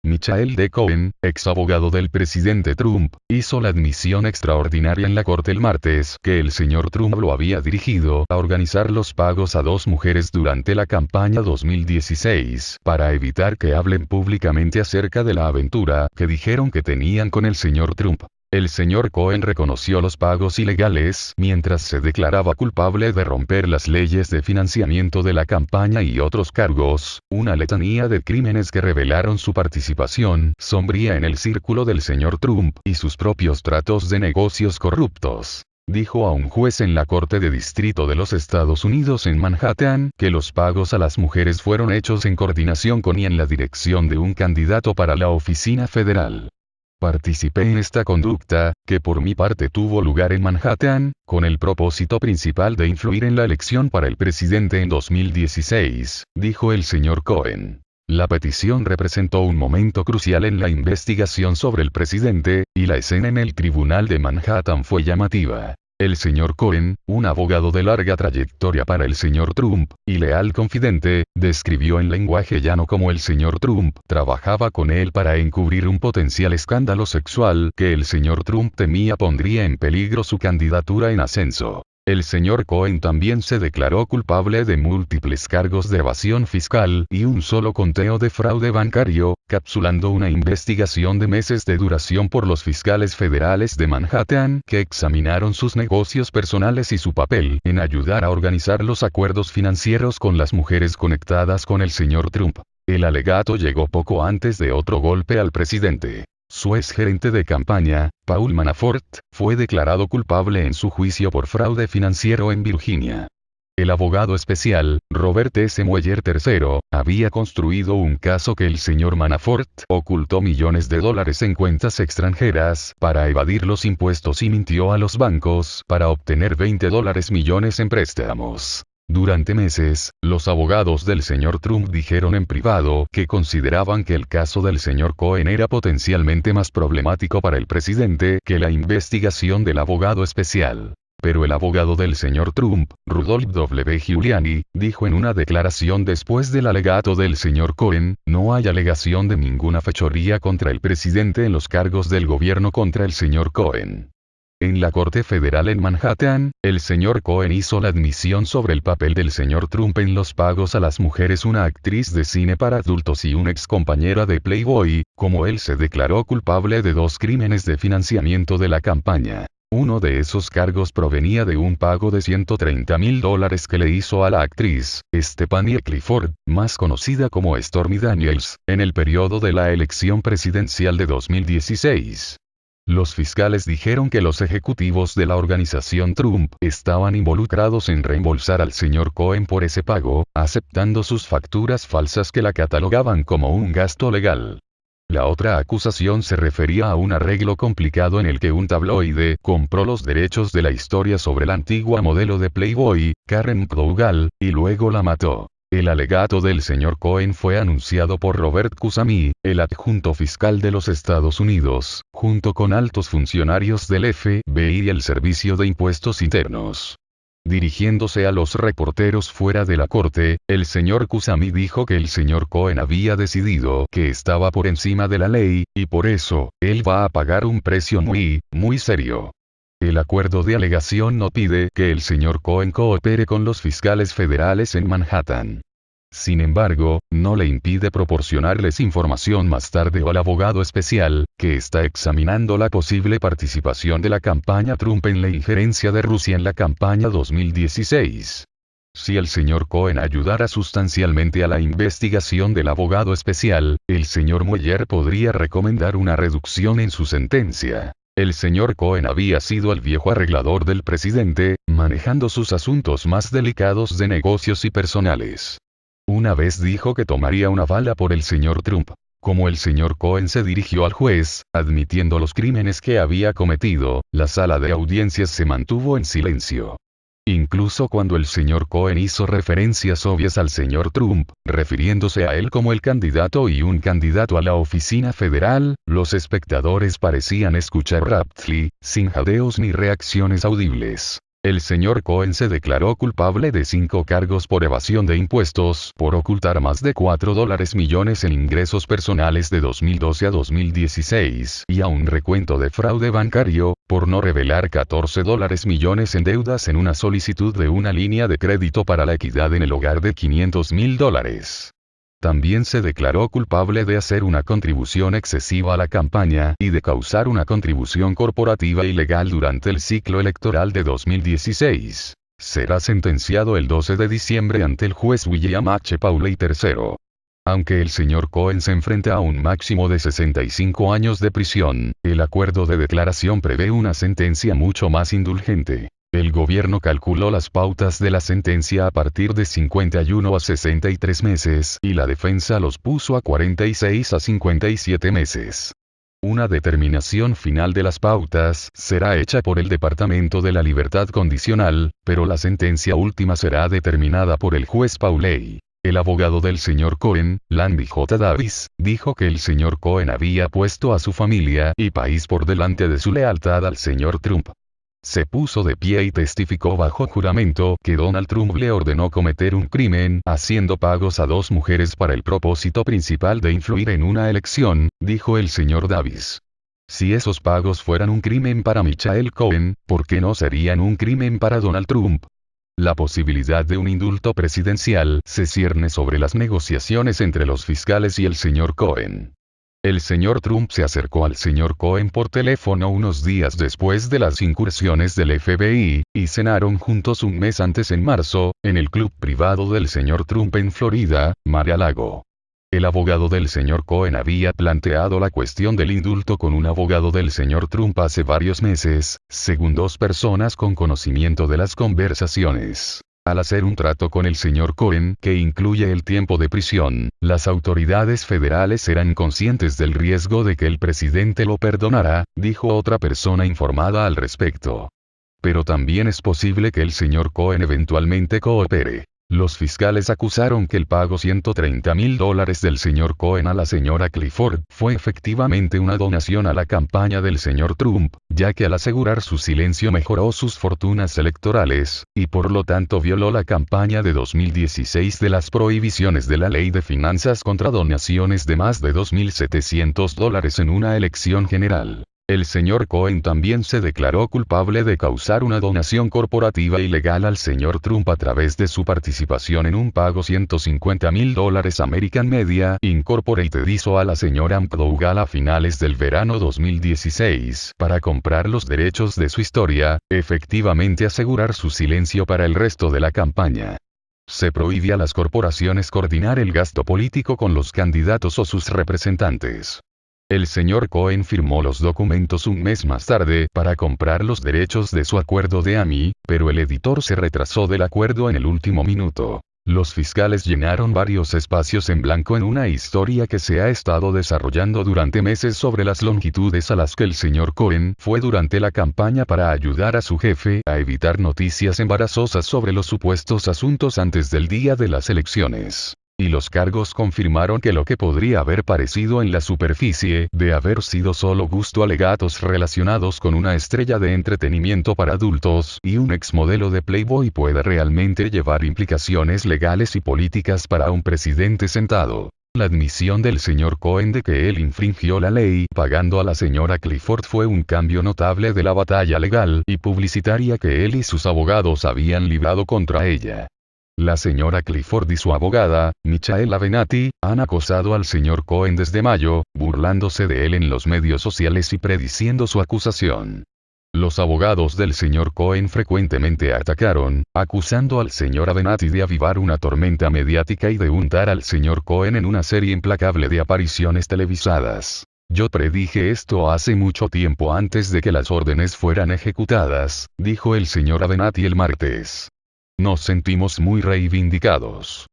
Michael D. Cohen, ex abogado del presidente Trump, hizo la admisión extraordinaria en la corte el martes que el señor Trump lo había dirigido a organizar los pagos a dos mujeres durante la campaña 2016 para evitar que hablen públicamente acerca de la aventura que dijeron que tenían con el señor Trump. El señor Cohen reconoció los pagos ilegales mientras se declaraba culpable de romper las leyes de financiamiento de la campaña y otros cargos, una letanía de crímenes que revelaron su participación sombría en el círculo del señor Trump y sus propios tratos de negocios corruptos. Dijo a un juez en la Corte de Distrito de los Estados Unidos en Manhattan que los pagos a las mujeres fueron hechos en coordinación con y en la dirección de un candidato para la oficina federal. Participé en esta conducta, que por mi parte tuvo lugar en Manhattan, con el propósito principal de influir en la elección para el presidente en 2016, dijo el señor Cohen. La petición representó un momento crucial en la investigación sobre el presidente, y la escena en el tribunal de Manhattan fue llamativa. El señor Cohen, un abogado de larga trayectoria para el señor Trump, y leal confidente, describió en lenguaje llano cómo el señor Trump trabajaba con él para encubrir un potencial escándalo sexual que el señor Trump temía pondría en peligro su candidatura en ascenso. El señor Cohen también se declaró culpable de múltiples cargos de evasión fiscal y un solo conteo de fraude bancario, capsulando una investigación de meses de duración por los fiscales federales de Manhattan que examinaron sus negocios personales y su papel en ayudar a organizar los acuerdos financieros con las mujeres conectadas con el señor Trump. El alegato llegó poco antes de otro golpe al presidente. Su exgerente de campaña, Paul Manafort, fue declarado culpable en su juicio por fraude financiero en Virginia. El abogado especial, Robert S. Mueller III, había construido un caso que el señor Manafort ocultó millones de dólares en cuentas extranjeras para evadir los impuestos y mintió a los bancos para obtener $20 millones en préstamos. Durante meses, los abogados del señor Trump dijeron en privado que consideraban que el caso del señor Cohen era potencialmente más problemático para el presidente que la investigación del abogado especial. Pero el abogado del señor Trump, Rudolph W. Giuliani, dijo en una declaración después del alegato del señor Cohen, no hay alegación de ninguna fechoría contra el presidente en los cargos del gobierno contra el señor Cohen. En la Corte Federal en Manhattan, el señor Cohen hizo la admisión sobre el papel del señor Trump en los pagos a las mujeres, una actriz de cine para adultos y una excompañera de Playboy, como él se declaró culpable de 2 crímenes de financiamiento de la campaña. Uno de esos cargos provenía de un pago de $130,000 que le hizo a la actriz, Stephanie Clifford, más conocida como Stormy Daniels, en el periodo de la elección presidencial de 2016. Los fiscales dijeron que los ejecutivos de la organización Trump estaban involucrados en reembolsar al señor Cohen por ese pago, aceptando sus facturas falsas que la catalogaban como un gasto legal. La otra acusación se refería a un arreglo complicado en el que un tabloide compró los derechos de la historia sobre la antigua modelo de Playboy, Karen McDougal, y luego la mató. El alegato del señor Cohen fue anunciado por Robert Khuzami, el adjunto fiscal de los Estados Unidos, junto con altos funcionarios del FBI y el Servicio de Impuestos Internos. Dirigiéndose a los reporteros fuera de la corte, el señor Khuzami dijo que el señor Cohen había decidido que estaba por encima de la ley, y por eso, él va a pagar un precio muy serio. El acuerdo de alegación no pide que el señor Cohen coopere con los fiscales federales en Manhattan. Sin embargo, no le impide proporcionarles información más tarde al abogado especial, que está examinando la posible participación de la campaña Trump en la injerencia de Rusia en la campaña 2016. Si el señor Cohen ayudara sustancialmente a la investigación del abogado especial, el señor Mueller podría recomendar una reducción en su sentencia. El señor Cohen había sido el viejo arreglador del presidente, manejando sus asuntos más delicados de negocios y personales. Una vez dijo que tomaría una bala por el señor Trump. Como el señor Cohen se dirigió al juez, admitiendo los crímenes que había cometido, la sala de audiencias se mantuvo en silencio. Incluso cuando el señor Cohen hizo referencias obvias al señor Trump, refiriéndose a él como el candidato y un candidato a la oficina federal, los espectadores parecían escuchar raptly, sin jadeos ni reacciones audibles. El señor Cohen se declaró culpable de 5 cargos por evasión de impuestos, por ocultar más de $4 millones en ingresos personales de 2012 a 2016, y a un recuento de fraude bancario, por no revelar $14 millones en deudas en una solicitud de una línea de crédito para la equidad en el hogar de $500.000. También se declaró culpable de hacer una contribución excesiva a la campaña, y de causar una contribución corporativa ilegal durante el ciclo electoral de 2016. Será sentenciado el 12 de diciembre ante el juez William H. Pauley III. Aunque el señor Cohen se enfrenta a un máximo de 65 años de prisión, el acuerdo de declaración prevé una sentencia mucho más indulgente. El gobierno calculó las pautas de la sentencia a partir de 51 a 63 meses, y la defensa los puso a 46 a 57 meses. Una determinación final de las pautas será hecha por el Departamento de la Libertad Condicional, pero la sentencia última será determinada por el juez Pauley. El abogado del señor Cohen, Landy J. Davis, dijo que el señor Cohen había puesto a su familia y país por delante de su lealtad al señor Trump. Se puso de pie y testificó bajo juramento que Donald Trump le ordenó cometer un crimen, haciendo pagos a 2 mujeres para el propósito principal de influir en una elección, dijo el señor Davis. Si esos pagos fueran un crimen para Michael Cohen, ¿por qué no serían un crimen para Donald Trump? La posibilidad de un indulto presidencial se cierne sobre las negociaciones entre los fiscales y el señor Cohen. El señor Trump se acercó al señor Cohen por teléfono unos días después de las incursiones del FBI, y cenaron juntos un mes antes en marzo, en el club privado del señor Trump en Florida, Mar-a-Lago. El abogado del señor Cohen había planteado la cuestión del indulto con un abogado del señor Trump hace varios meses, según 2 personas con conocimiento de las conversaciones. Al hacer un trato con el señor Cohen, que incluye el tiempo de prisión, las autoridades federales eran conscientes del riesgo de que el presidente lo perdonara, dijo otra persona informada al respecto. Pero también es posible que el señor Cohen eventualmente coopere. Los fiscales acusaron que el pago $130.000 del señor Cohen a la señora Clifford fue efectivamente una donación a la campaña del señor Trump, ya que al asegurar su silencio mejoró sus fortunas electorales, y por lo tanto violó la campaña de 2016 de las prohibiciones de la Ley de Finanzas contra donaciones de más de $2.700 en una elección general. El señor Cohen también se declaró culpable de causar una donación corporativa ilegal al señor Trump a través de su participación en un pago $150.000 American Media Incorporated hizo a la señora McDougal a finales del verano 2016 para comprar los derechos de su historia, efectivamente asegurar su silencio para el resto de la campaña. Se prohíbe a las corporaciones coordinar el gasto político con los candidatos o sus representantes. El señor Cohen firmó los documentos un mes más tarde para comprar los derechos de su acuerdo de AMI, pero el editor se retrasó del acuerdo en el último minuto. Los fiscales llenaron varios espacios en blanco en una historia que se ha estado desarrollando durante meses sobre las longitudes a las que el señor Cohen fue durante la campaña para ayudar a su jefe a evitar noticias embarazosas sobre los supuestos asuntos antes del día de las elecciones. Y los cargos confirmaron que lo que podría haber parecido en la superficie de haber sido solo gusto alegatos relacionados con una estrella de entretenimiento para adultos y un exmodelo de Playboy puede realmente llevar implicaciones legales y políticas para un presidente sentado. La admisión del señor Cohen de que él infringió la ley pagando a la señora Clifford fue un cambio notable de la batalla legal y publicitaria que él y sus abogados habían librado contra ella. La señora Clifford y su abogada, Michaela Venatti, han acosado al señor Cohen desde mayo, burlándose de él en los medios sociales y prediciendo su acusación. Los abogados del señor Cohen frecuentemente atacaron, acusando al señor Venatti de avivar una tormenta mediática y de untar al señor Cohen en una serie implacable de apariciones televisadas. Yo predije esto hace mucho tiempo antes de que las órdenes fueran ejecutadas, dijo el señor Venatti el martes. Nos sentimos muy reivindicados.